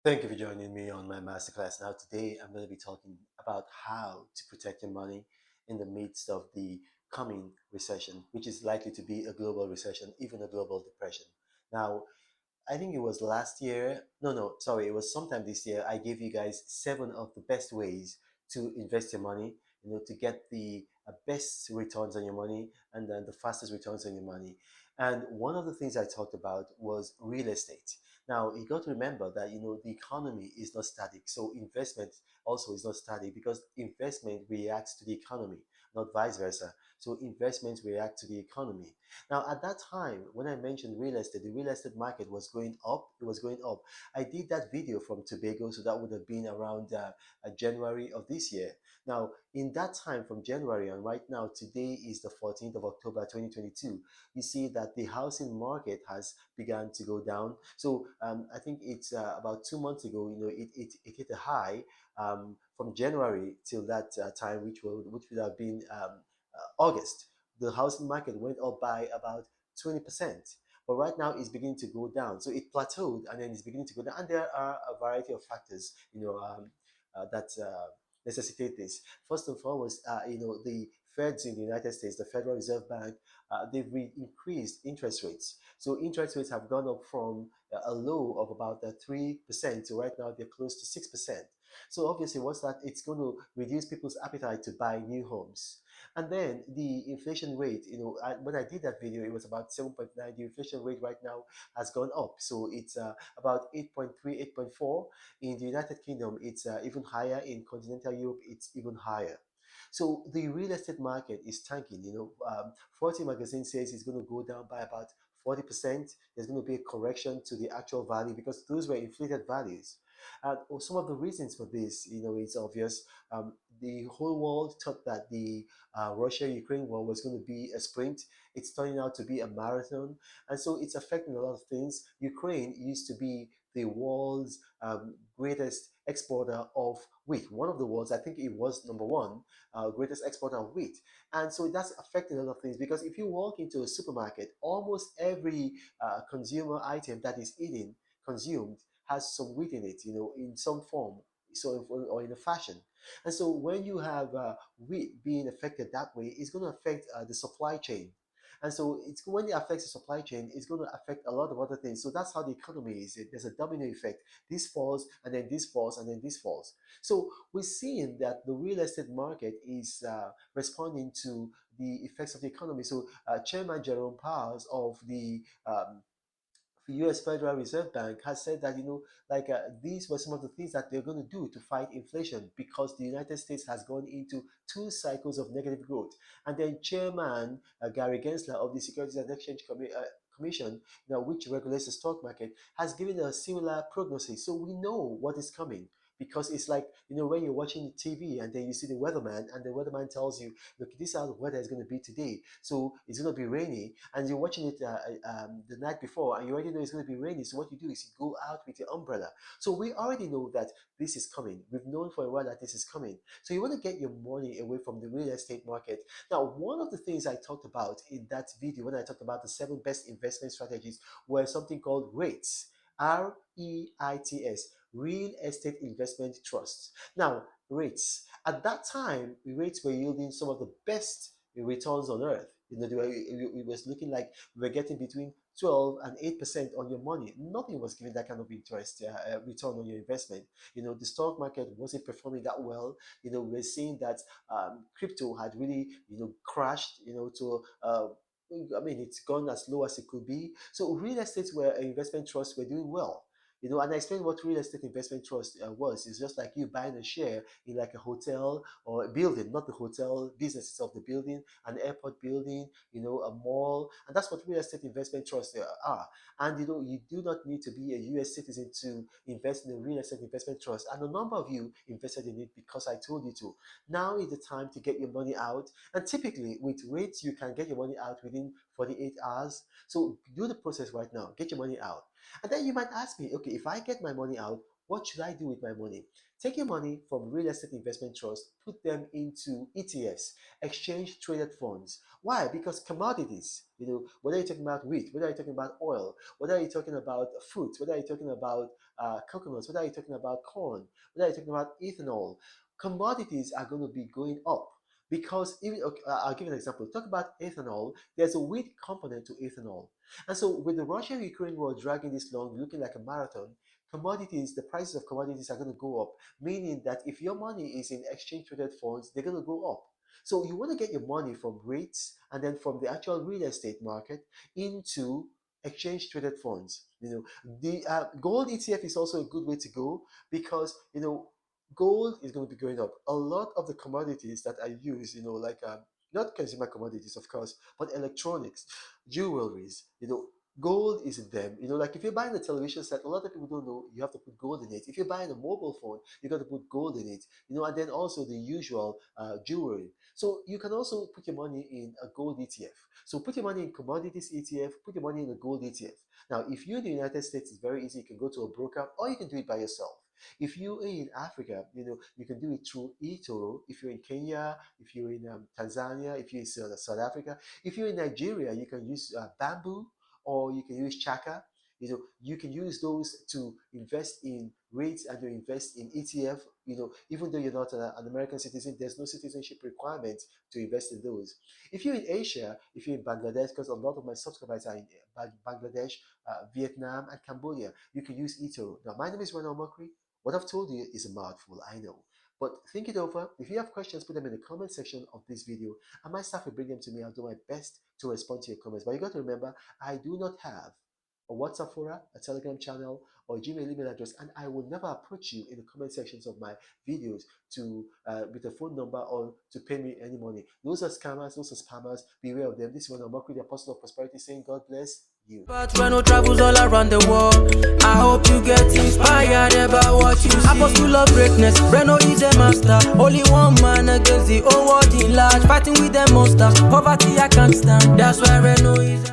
Thank you for joining me on my masterclass. Now, today I'm going to be talking about how to protect your money in the midst of the coming recession, which is likely to be a global recession, even a global depression. Now, I think it was last year. No, sorry, it was sometime this year. I gave you guys seven of the best ways to invest your money, to get the best returns on your money and then the fastest returns on your money. And one of the things I talked about was real estate. Now, you got to remember that, the economy is not static. So investment also is not static because investment reacts to the economy, not vice versa. So investments react to the economy. Now, at that time, when I mentioned real estate, the real estate market was going up. It was going up. I did that video from Tobago, so that would have been around January of this year. Now, in that time from January and right now, today is the 14th of October 2022, you see that the housing market has begun to go down. So I think it's about 2 months ago, it hit a high from January till that time, which would have been August. The housing market went up by about 20%. But right now it's beginning to go down. So it plateaued and then it's beginning to go down. And there are a variety of factors, that necessitate this. First and foremost, the Feds in the United States, the Federal Reserve Bank, they've increased interest rates. So interest rates have gone up from a low of about 3% to right now they're close to 6%. So obviously, what's that? It's going to reduce people's appetite to buy new homes. And then the inflation rate, when I did that video, it was about 7.9. The inflation rate right now has gone up. So it's about 8.3, 8.4. In the United Kingdom, it's even higher. In continental Europe, it's even higher. So the real estate market is tanking. 40 magazine says it's going to go down by about 40%. There's going to be a correction to the actual value because those were inflated values. Some of the reasons for this, it's obvious. The whole world thought that the Russia-Ukraine war was going to be a sprint. It's turning out to be a marathon, and so it's affecting a lot of things. Ukraine used to be the world's greatest exporter of wheat. One of the world's, I think it was number one, greatest exporter of wheat. And so that's affecting a lot of things because if you walk into a supermarket, almost every consumer item that is consumed, has some wheat in it, in some form, so or in a fashion. And so when you have wheat being affected that way, it's going to affect the supply chain. And so it's when it affects the supply chain, it's going to affect a lot of other things. So that's how the economy is. There's a domino effect. This falls, and then this falls, and then this falls. So we're seeing that the real estate market is responding to the effects of the economy. So Chairman Jerome Powell of the U.S. Federal Reserve Bank has said that these were some of the things that they're going to do to fight inflation because the United States has gone into two cycles of negative growth. And then Chairman Gary Gensler of the Securities and Exchange Commission, which regulates the stock market, has given a similar prognosis. So we know what is coming. Because it's like, when you're watching TV and then you see the weatherman, and the weatherman tells you, look, this is how the weather is going to be today. So it's going to be rainy, and you're watching it the night before, and you already know it's going to be rainy. So what you do is you go out with your umbrella. So we already know that this is coming. We've known for a while that this is coming. So you want to get your money away from the real estate market. Now, one of the things I talked about in that video, when I talked about the seven best investment strategies, were something called REITs. REITs, Real Estate Investment Trusts. Now, REITs. At that time, REITs were yielding some of the best returns on earth. It was looking like we were getting between 12 and 8% on your money. Nothing was giving that kind of interest, return on your investment. The stock market wasn't performing that well. We're seeing that crypto had really, crashed, to I mean, it's gone as low as it could be. So real estate where investment trusts were doing well. And I explained what real estate investment trust was. It's just like you buying a share in like a hotel or a building, not the hotel business itself, the building, an airport building, a mall, and that's what real estate investment trusts are. And you do not need to be a U.S. citizen to invest in a real estate investment trust. And a number of you invested in it because I told you to. Now is the time to get your money out. And typically with rates, you can get your money out within 48 hours. So do the process right now. Get your money out. And then you might ask me, okay, if I get my money out, What should I do with my money? Take your money from real estate investment trust, put them into ETFs, exchange traded funds. Why? Because commodities, whether you're talking about wheat, whether you're talking about oil, whether you're talking about fruit, whether you're talking about coconuts, whether you're talking about corn, whether you're talking about ethanol, commodities are going to be going up. Because even okay, I'll give you an example. Talk about ethanol. There's a wheat component to ethanol, and so with the Russia-Ukraine war dragging this long, looking like a marathon, commodities, the prices of commodities are going to go up. Meaning that if your money is in exchange traded funds, they're going to go up. So you want to get your money from REITs and then from the actual real estate market into exchange traded funds. The gold ETF is also a good way to go because gold is going to be going up. A lot of the commodities that I use, like not consumer commodities, of course, but electronics, jewelries, gold is in them. Like if you're buying a television set, a lot of people don't know you have to put gold in it. If you're buying a mobile phone, you got to put gold in it. And then also the usual jewelry. So you can also put your money in a gold ETF. So put your money in commodities ETF, put your money in a gold ETF. Now, if you're in the United States, it's very easy. You can go to a broker or you can do it by yourself. If you're in Africa, you can do it through eToro. If you're in Kenya, if you're in Tanzania, if you're in South Africa, if you're in Nigeria, you can use Bamboo or you can use Chaka. You can use those to invest in REITs and to invest in ETF. Even though you're not an American citizen, there's no citizenship requirement to invest in those. If you're in Asia, if you're in Bangladesh, because a lot of my subscribers are in Bangladesh, Vietnam, and Cambodia, you can use eToro. Now, my name is Ronald Mokri. What I've told you is a mouthful, I know. But think it over. If you have questions, put them in the comment section of this video. And my staff will bring them to me. I'll do my best to respond to your comments. But you got to remember, I do not have a WhatsApp forum, a Telegram channel, or a Gmail email address, and I will never approach you in the comment sections of my videos to with a phone number or to pay me any money. Those are scammers, those are spammers. Beware of them. This is when I'm working the Apostle of Prosperity saying, God bless you. But Reno travels all around the world. I hope you get inspired about what you see. Apostle of greatness, Reno is a master. Only one man against the whole world in large. Fighting with the monsters. Poverty I can't stand. That's why Reno is